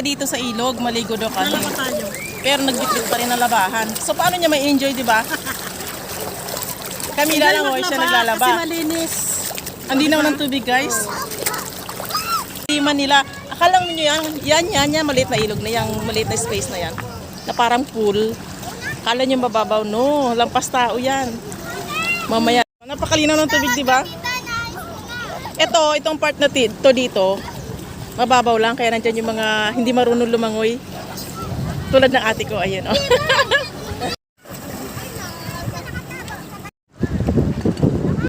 Dito sa ilog, maligo daw kami. Pero nagbitbit pa rin ang labahan. So paano niya may enjoy, di ba? Kami lang o siya naglalaba. Kasi malinis. Hindi naman ng tubig, guys. Hindi man nila. Akala mo nyo yan, maliit na ilog na yan, maliit na space na yan. Na parang pool. Akala nyo mababaw, no. Lampas tao yan. Mamaya. Napakalinaw ng tubig, di ba? Itong part na to dito, mababaw lang, kaya nandyan yung mga hindi marunong lumangoy. Tulad ng ate ko, ayun. Oh.